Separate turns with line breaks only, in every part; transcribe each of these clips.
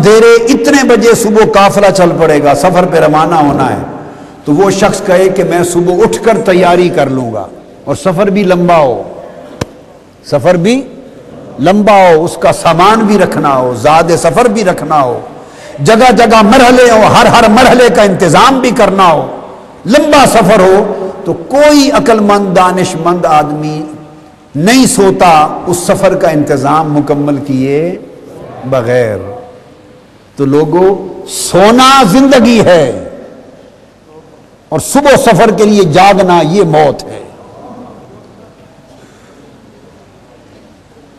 اندھیرے اتنے بجے صبح قافلہ چل پڑے گا، سفر پہ روانہ ہونا ہے، تو وہ شخص کہے کہ میں صبح اٹھ کر تیاری کر لوں گا، اور سفر بھی لمبا ہو، سفر بھی لمبا ہو، اس کا سامان بھی رکھنا ہو، زاد سفر بھی رکھنا ہو، جگہ جگہ مرحلے ہو، ہر مرحلے کا انتظام بھی کرنا ہو، لمبا سفر ہو، تو کوئی عقل مند دانش مند آدمی نہیں سوتا اس سفر کا انتظام مکمل کیے بغیر۔ تو لوگوں، سونا زندگی ہے اور صبح سفر کے لیے جاگنا یہ موت ہے۔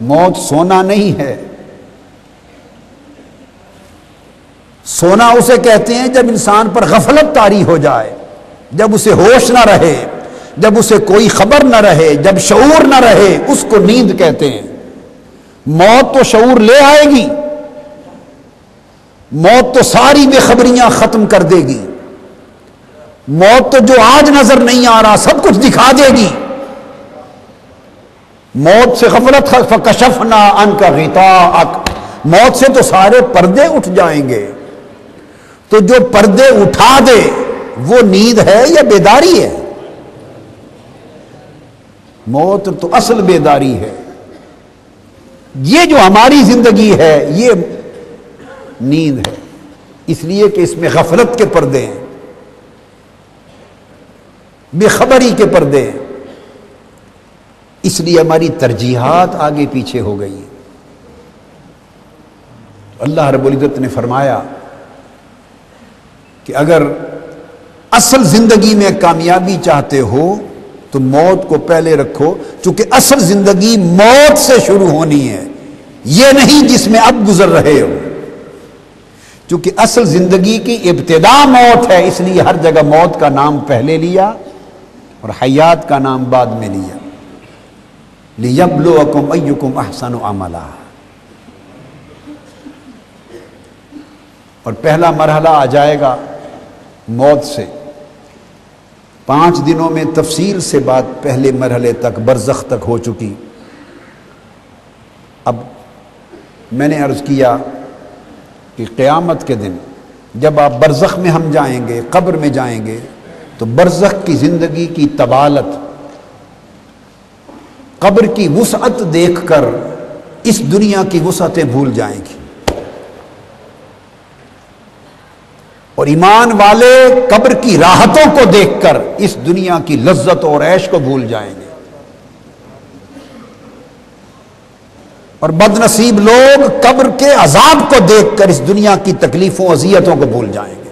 موت سونا نہیں ہے۔ سونا اسے کہتے ہیں جب انسان پر غفلت طاری ہو جائے، جب اسے ہوش نہ رہے، جب اسے کوئی خبر نہ رہے، جب شعور نہ رہے، اس کو نیند کہتے ہیں۔ موت تو شعور لے آئے گی، موت تو ساری بے خبریاں ختم کر دے گی، موت تو جو آج نظر نہیں آ رہا سب کچھ دکھا دے گی۔ موت سے غفلت فکشفنا عنک غطاءک، موت سے تو سارے پردے اٹھ جائیں گے۔ تو جو پردے اٹھا دے وہ نیند ہے یا بیداری ہے؟ موت تو اصل بیداری ہے۔ یہ جو ہماری زندگی ہے یہ نیند ہے، اس لیے کہ اس میں غفلت کے پردے ہیں، بے خبری کے پردے ہیں، اس لیے ہماری ترجیحات آگے پیچھے ہو گئی ہیں۔ اللہ رب العزت نے فرمایا کہ اگر اصل زندگی میں کامیابی چاہتے ہو تو موت کو پہلے رکھو، چونکہ اصل زندگی موت سے شروع ہونی ہے، یہ نہیں جس میں اب گزر رہے ہو۔ چونکہ اصل زندگی کی ابتدا موت ہے، اس لیے ہر جگہ موت کا نام پہلے لیا اور حیات کا نام بعد میں لیا۔ لِيَبْلُوَكُمْ أَيُّكُمْ أَحْسَنُ عَمَلًا، اور پہلا مرحلہ آ جائے گا موت سے۔ 5 دنوں میں تفصیل سے بات پہلے مرحلے تک، برزخ تک ہو چکی۔ اب میں نے عرض کیا کہ قیامت کے دن جب آپ برزخ میں ہم جائیں گے، قبر میں جائیں گے، تو برزخ کی زندگی کی طوالت، قبر کی وسعت دیکھ کر اس دنیا کی وسعتیں بھول جائیں گی، اور ایمان والے قبر کی راحتوں کو دیکھ کر اس دنیا کی لذت اور عیش کو بھول جائیں گے، اور بد نصیب لوگ قبر کے عذاب کو دیکھ کر اس دنیا کی تکلیفوں اذیتوں کو بھول جائیں گے۔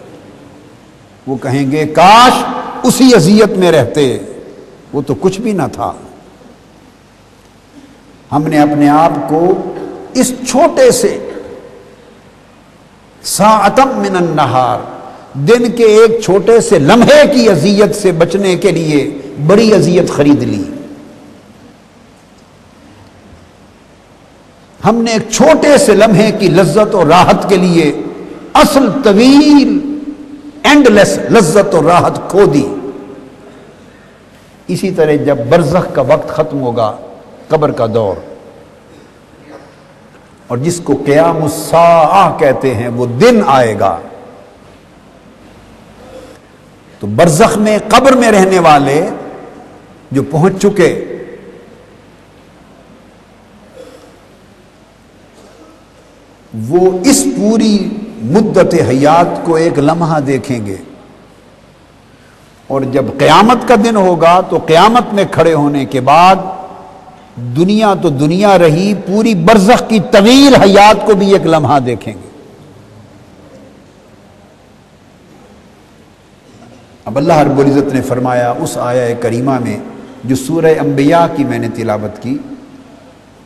وہ کہیں گے کاش اسی اذیت میں رہتے، وہ تو کچھ بھی نہ تھا۔ ہم نے اپنے آپ کو اس چھوٹے سے ساعتم من النہار، دن کے ایک چھوٹے سے لمحے کی اذیت سے بچنے کے لیے بڑی اذیت خرید لی۔ ہم نے ایک چھوٹے سے لمحے کی لذت اور راحت کے لیے اصل طویل اینڈ لیس لذت اور راحت کھو دی۔ اسی طرح جب برزخ کا وقت ختم ہوگا، قبر کا دور، اور جس کو قیام الساعہ کہتے ہیں، وہ دن آئے گا، تو برزخ میں قبر میں رہنے والے جو پہنچ چکے، وہ اس پوری مدت حیات کو ایک لمحہ دیکھیں گے، اور جب قیامت کا دن ہوگا تو قیامت میں کھڑے ہونے کے بعد دنیا تو دنیا رہی، پوری برزخ کی طویل حیات کو بھی ایک لمحہ دیکھیں گے۔ اب اللہ رب العزت نے فرمایا اس آیہ کریمہ میں جو سورہ انبیاء کی میں نے تلاوت کی،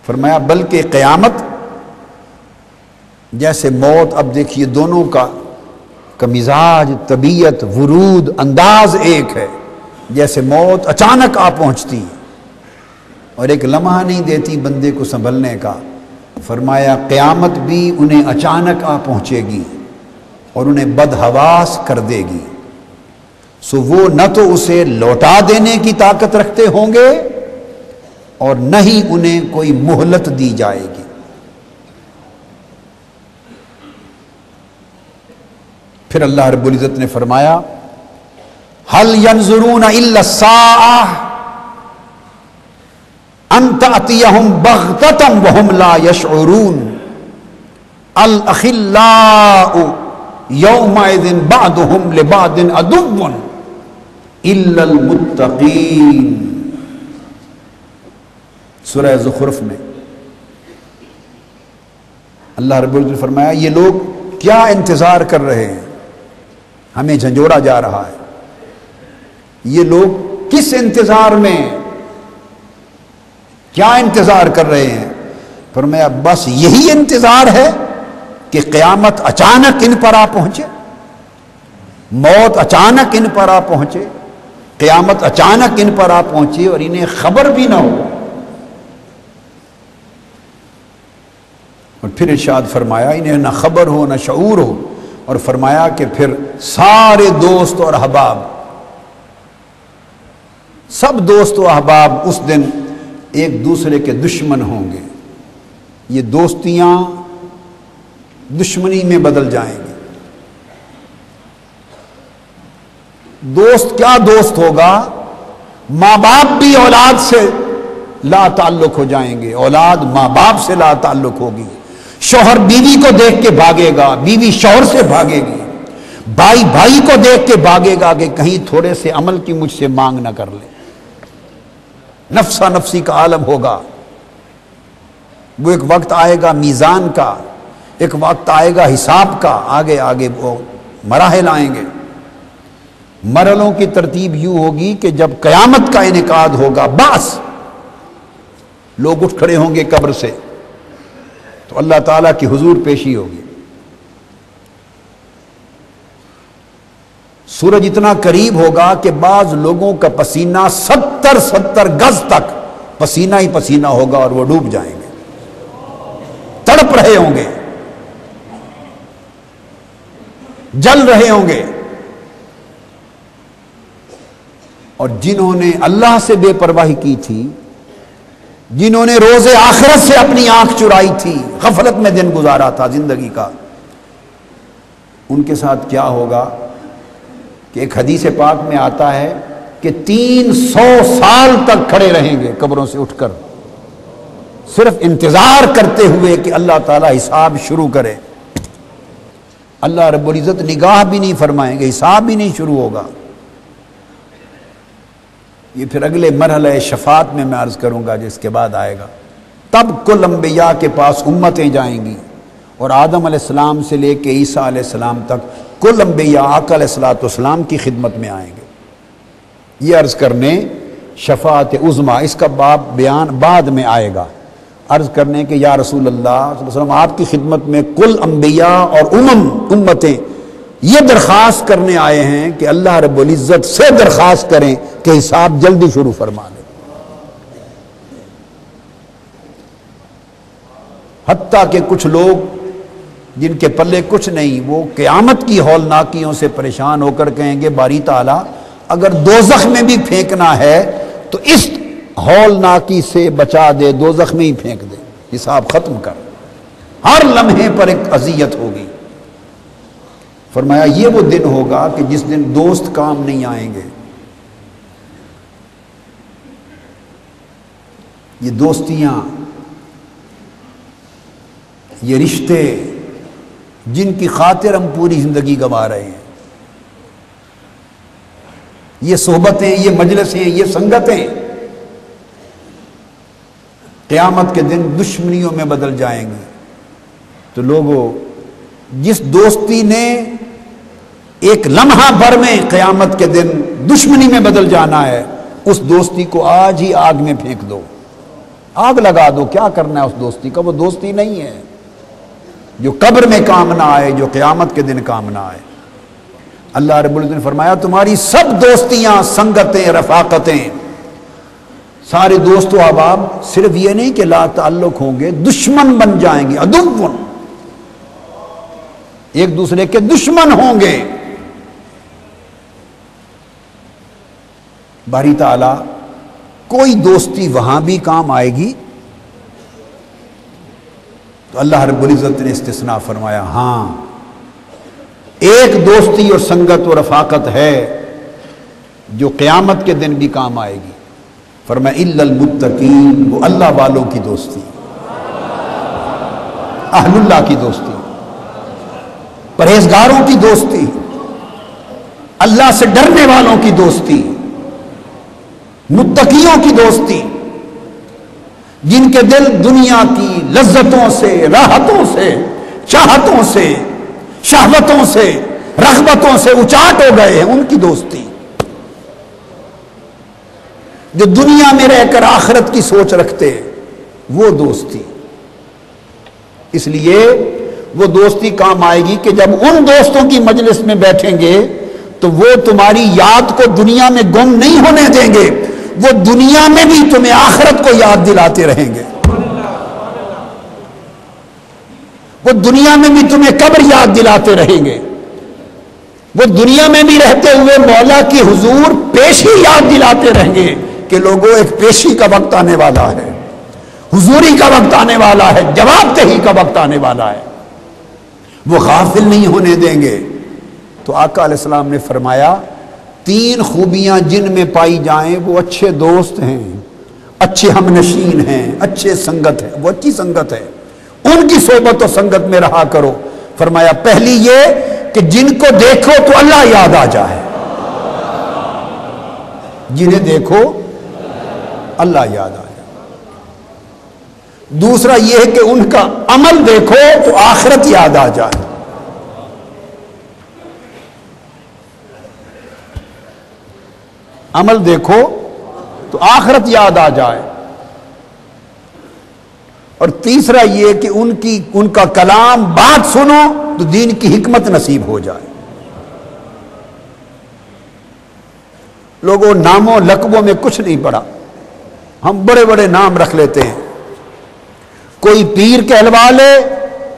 فرمایا بلکہ قیامت جیسے موت، اب دیکھیے دونوں کا مزاج، طبیعت، ورود، انداز ایک ہے۔ جیسے موت اچانک آ پہنچتی اور ایک لمحہ نہیں دیتی بندے کو سنبھلنے کا، فرمایا قیامت بھی انہیں اچانک آ پہنچے گی اور انہیں بدحواس کر دے گی۔ سو وہ نہ تو اسے لوٹا دینے کی طاقت رکھتے ہوں گے اور نہ ہی انہیں کوئی مہلت دی جائے گی۔ پھر اللہ رب العزت نے فرمایا هل ينظرون الا الساعة ان تأتيهم بغتة وهم لا يشعرون الاخلاء يومئذ بعضهم لبعض عدو الا المتقین. سورہ زخرف میں اللہ رب العزت نے فرمایا یہ لوگ کیا انتظار کر رہے ہیں، ہمیں جھنجھوڑا جا رہا ہے، یہ لوگ کس انتظار میں، کیا انتظار کر رہے ہیں؟ فرمایا بس یہی انتظار ہے کہ قیامت اچانک ان پر آ پہنچے، موت اچانک ان پر آ پہنچے، قیامت اچانک ان پر آ پہنچے اور انہیں خبر بھی نہ ہو. اور پھر ارشاد فرمایا انہیں نہ خبر ہو نہ شعور ہو، اور فرمایا کہ پھر سارے دوست اور احباب، سب دوست و احباب اس دن ایک دوسرے کے دشمن ہوں گے. یہ دوستیاں دشمنی میں بدل جائیں گی. دوست کیا دوست ہوگا؟ ماں باپ بھی اولاد سے لا تعلق ہو جائیں گے، اولاد ماں باپ سے لا تعلق ہوگی. شوہر بیوی کو دیکھ کے بھاگے گا، بیوی شوہر سے بھاگے گی، بھائی بھائی کو دیکھ کے بھاگے گا کہ کہیں تھوڑے سے عمل کی مجھ سے مانگ نہ کر لے. نفسا نفسی کا عالم ہوگا. وہ ایک وقت آئے گا میزان کا، ایک وقت آئے گا حساب کا، آگے آگے وہ مراحل آئیں گے. مرحلوں کی ترتیب یوں ہوگی کہ جب قیامت کا انعقاد ہوگا، بس لوگ اٹھ کھڑے ہوں گے قبر سے تو اللہ تعالیٰ کی حضور پیشی ہوگی. سورج اتنا قریب ہوگا کہ بعض لوگوں کا پسینہ 70 گز تک پسینہ ہی پسینہ ہوگا اور وہ ڈوب جائیں گے، تڑپ رہے ہوں گے، جل رہے ہوں گے. اور جنہوں نے اللہ سے بے پرواہی کی تھی، جنہوں نے روز آخرت سے اپنی آنکھ چرائی تھی، غفلت میں دن گزارا تھا زندگی کا، ان کے ساتھ کیا ہوگا کہ ایک حدیث پاک میں آتا ہے کہ 300 سال تک کھڑے رہیں گے قبروں سے اٹھ کر، صرف انتظار کرتے ہوئے کہ اللہ تعالیٰ حساب شروع کرے. اللہ رب العزت نگاہ بھی نہیں فرمائیں گے، حساب بھی نہیں شروع ہوگا. یہ پھر اگلے مرحلہ شفاعت میں عرض کروں گا جس کے بعد آئے گا. تب کل انبیاء کے پاس امتیں جائیں گی اور آدم علیہ السلام سے لے کے عیسیٰ علیہ السلام تک کل انبیاء آقا علیہ السلام کی خدمت میں آئیں گے یہ عرض کرنے شفاعت عظمیٰ. اس کا باب بیان بعد میں آئے گا. عرض کرنے کہ یا رسول اللہ صلی اللہ علیہ وسلم آپ کی خدمت میں کل انبیاء اور امتیں یہ درخواست کرنے آئے ہیں کہ اللہ رب العزت سے درخواست کریں کہ حساب جلدی شروع فرما لیں. حتیٰ کہ کچھ لوگ جن کے پلے کچھ نہیں، وہ قیامت کی ہولناکیوں سے پریشان ہو کر کہیں گے باری تعالیٰ اگر دوزخ میں بھی پھینکنا ہے تو اس ہولناکی سے بچا دے، دوزخ میں ہی پھینک دے، حساب ختم کر. ہر لمحے پر ایک اذیت ہوگی. فرمایا یہ وہ دن ہوگا کہ جس دن دوست کام نہیں آئیں گے. یہ دوستیاں، یہ رشتے جن کی خاطر ہم پوری زندگی گنوا رہے ہیں، یہ صحبتیں، یہ مجلسیں، یہ سنگتیں قیامت کے دن دشمنیوں میں بدل جائیں گی. تو لوگوں، جس دوستی نے ایک لمحہ بھر میں قیامت کے دن دشمنی میں بدل جانا ہے، اس دوستی کو آج ہی آگ میں پھینک دو، آگ لگا دو. کیا کرنا ہے اس دوستی کا؟ وہ دوستی نہیں ہے جو قبر میں کام نہ آئے، جو قیامت کے دن کام نہ آئے. اللہ رب العزت نے فرمایا تمہاری سب دوستیاں، سنگتیں، رفاقتیں، سارے دوست و احباب صرف یہ نہیں کہ لا تعلق ہوں گے، دشمن بن جائیں گے. عدو، ایک دوسرے کے دشمن ہوں گے. باری تعالیٰ کوئی دوستی وہاں بھی کام آئے گی تو اللہ رب العزت نے استثناء فرمایا ہاں ایک دوستی اور سنگت اور رفاقت ہے جو قیامت کے دن بھی کام آئے گی. فرمایا الا المتقین، وہ اللہ والوں کی دوستی، اہل اللہ کی دوستی، پرہیزگاروں کی دوستی، اللہ سے ڈرنے والوں کی دوستی، متقیوں کی دوستی، جن کے دل دنیا کی لذتوں سے، راحتوں سے، چاہتوں سے، شہوتوں سے، رغبتوں سے اچاٹ ہو گئے ہیں، ان کی دوستی. جو دنیا میں رہ کر آخرت کی سوچ رکھتے، وہ دوستی. اس لیے وہ دوستی کام آئے گی کہ جب ان دوستوں کی مجلس میں بیٹھیں گے تو وہ تمہاری یاد کو دنیا میں گم نہیں ہونے دیں گے، وہ دنیا میں بھی تمہیں آخرت کو یاد دلاتے رہیں گے، وہ دنیا میں بھی تمہیں قبر یاد دلاتے رہیں گے، وہ دنیا میں بھی رہتے ہوئے مولا کی حضور پیشی یاد دلاتے رہیں گے کہ لوگوں ایک پیشی کا وقت آنے والا ہے، حضوری کا وقت آنے والا ہے، جواب دہی کا وقت آنے والا ہے. وہ غافل نہیں ہونے دیں گے. تو آقا علیہ السلام نے فرمایا 3 خوبیاں جن میں پائی جائیں وہ اچھے دوست ہیں، اچھے ہم نشین ہیں، اچھے سنگت ہیں، وہ اچھی سنگت ہے، ان کی صحبت و سنگت میں رہا کرو. فرمایا پہلی یہ کہ جن کو دیکھو تو اللہ یاد آ جائے، جنہیں دیکھو اللہ یاد آ جائے. دوسرا یہ ہے کہ ان کا عمل دیکھو تو آخرت یاد آ جائے. عمل دیکھو تو آخرت یاد آ جائے. اور تیسرا یہ کہ ان کا کلام بات سنو تو دین کی حکمت نصیب ہو جائے. لوگوں ناموں لقبوں میں کچھ نہیں پڑا، ہم بڑے بڑے نام رکھ لیتے ہیں، کوئی پیر کہلوا لے،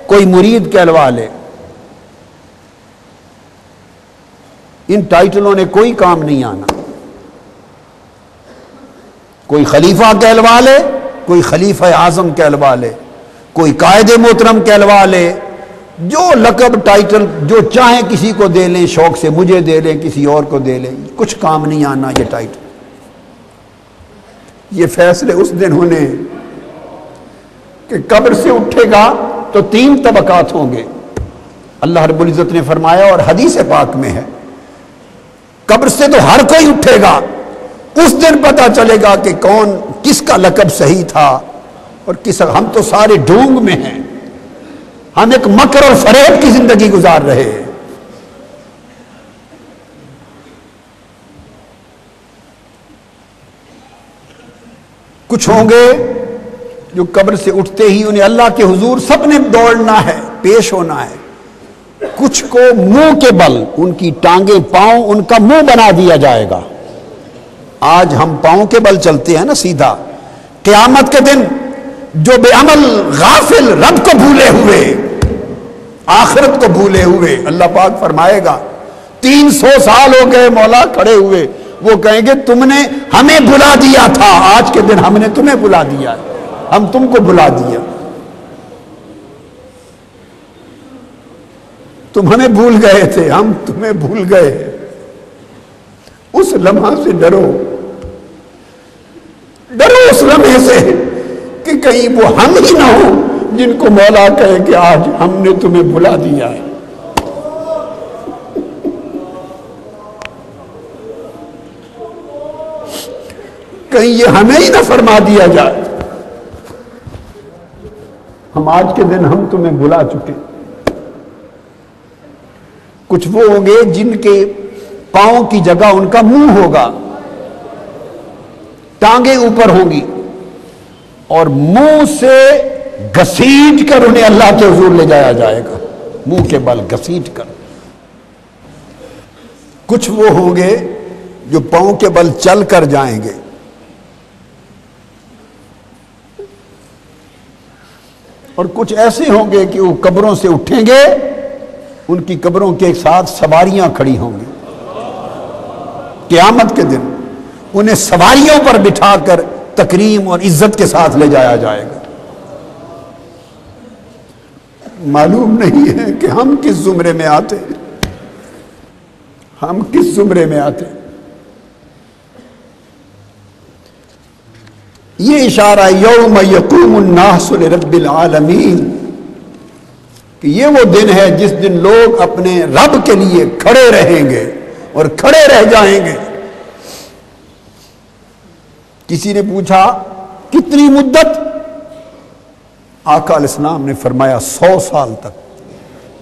کوئی مرید کہلوا لے. ان ٹائٹلوں نے کوئی کام نہیں آنا. کوئی خلیفہ کہلوا لے، کوئی خلیفہ اعظم کہلوا لے، کوئی قائد محترم کہلوا لے، جو لقب ٹائٹل جو چاہیں کسی کو دے لیں، شوق سے مجھے دے لیں، کسی اور کو دے لیں، کچھ کام نہیں آنا یہ ٹائٹل. یہ فیصلے اس دن ہونے کہ قبر سے اٹھے گا تو 3 طبقات ہوں گے. اللہ رب العزت نے فرمایا اور حدیث پاک میں ہے، قبر سے تو ہر کوئی اٹھے گا. اس دن پتا چلے گا کہ کون کس کا لقب صحیح تھا اور کس. ہم تو سارے ڈھونگ میں ہیں، ہم ایک مکر اور فریب کی زندگی گزار رہے ہیں. کچھ ہوں گے جو قبر سے اٹھتے ہی انہیں اللہ کے حضور سب نے دوڑنا ہے، پیش ہونا ہے. کچھ کو منہ کے بل، ان کی ٹانگیں پاؤں ان کا منہ بنا دیا جائے گا. آج ہم پاؤں کے بل چلتے ہیں نا سیدھا. قیامت کے دن جو بے عمل غافل، رب کو بھولے ہوئے، آخرت کو بھولے ہوئے، اللہ پاک فرمائے گا 300 سال ہو گئے مولا کھڑے ہوئے، وہ کہیں گے تم نے ہمیں بھلا دیا تھا، آج کے دن ہم نے تمہیں بھلا دیا، ہم تم کو بھلا دیا، تم ہمیں بھول گئے تھے، ہم تمہیں بھول گئے. اس لمحہ سے ڈرو، ڈرو اس لمحے سے کہ کہیں وہ ہم ہی نہ ہو جن کو مولا کہے کہ آج ہم نے تمہیں بھلا دیا ہے. کہیں یہ ہمیں ہی نہ فرما دیا جائے ہم آج کے دن ہم تمہیں بھلا چکے. کچھ وہ ہوں گے جن کے پاؤں کی جگہ ان کا منہ ہوگا، ٹانگیں اوپر ہوں گی اور منہ سے گھسیٹ کر انہیں اللہ کے حضور لے جایا جائے گا، منہ کے بل گھسیٹ کر. کچھ وہ ہوں گے جو پاؤں کے بل چل کر جائیں گے. اور کچھ ایسے ہوں گے کہ وہ قبروں سے اٹھیں گے، ان کی قبروں کے ساتھ سواریاں کھڑی ہوں گی. قیامت کے دن انہیں سواریوں پر بٹھا کر تکریم اور عزت کے ساتھ لے جایا جائے گا. معلوم نہیں ہے کہ ہم کس زمرے میں آتے ہیں. ہم کس زمرے میں آتے ہیں؟ یہ اشارہ یوم یقوم الناس لرب العالمین کہ یہ وہ دن ہے جس دن لوگ اپنے رب کے لیے کھڑے رہیں گے اور کھڑے رہ جائیں گے۔ کسی نے پوچھا کتنی مدت؟ آقا علیہ السلام نے فرمایا 100 سال تک۔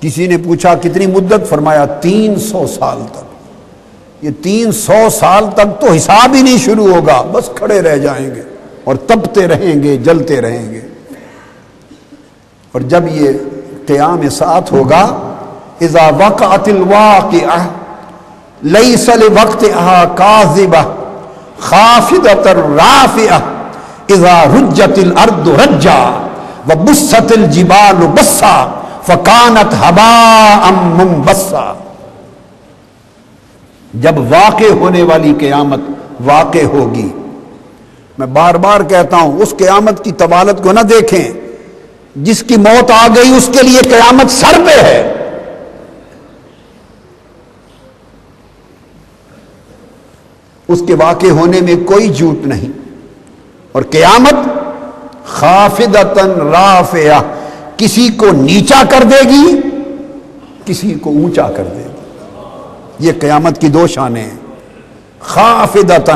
کسی نے پوچھا کتنی مدت؟ فرمایا 300 سال تک۔ یہ 300 سال تک تو حساب ہی نہیں شروع ہوگا، بس کھڑے رہ جائیں گے اور تپتے رہیں گے، جلتے رہیں گے۔ اور جب یہ قیام ساعت ہوگا، اذا وقعت الواقعہ لیس لوقتها کاذبہ خافضۃ رافعہ اذا رجت الارض رجا وبست الجبال بسا فکانت ہباء منبثا۔ جب واقع ہونے والی قیامت واقع ہوگی، میں بار بار کہتا ہوں اس قیامت کی طوالت کو نہ دیکھیں، جس کی موت آ گئی اس کے لیے قیامت سر پہ ہے۔ اس کے واقع ہونے میں کوئی جھوٹ نہیں۔ اور قیامت خافضۃ رافعہ، کسی کو نیچا کر دے گی، کسی کو اونچا کر دے گی۔ یہ قیامت کی دو شانیں ہیں، خافضۃ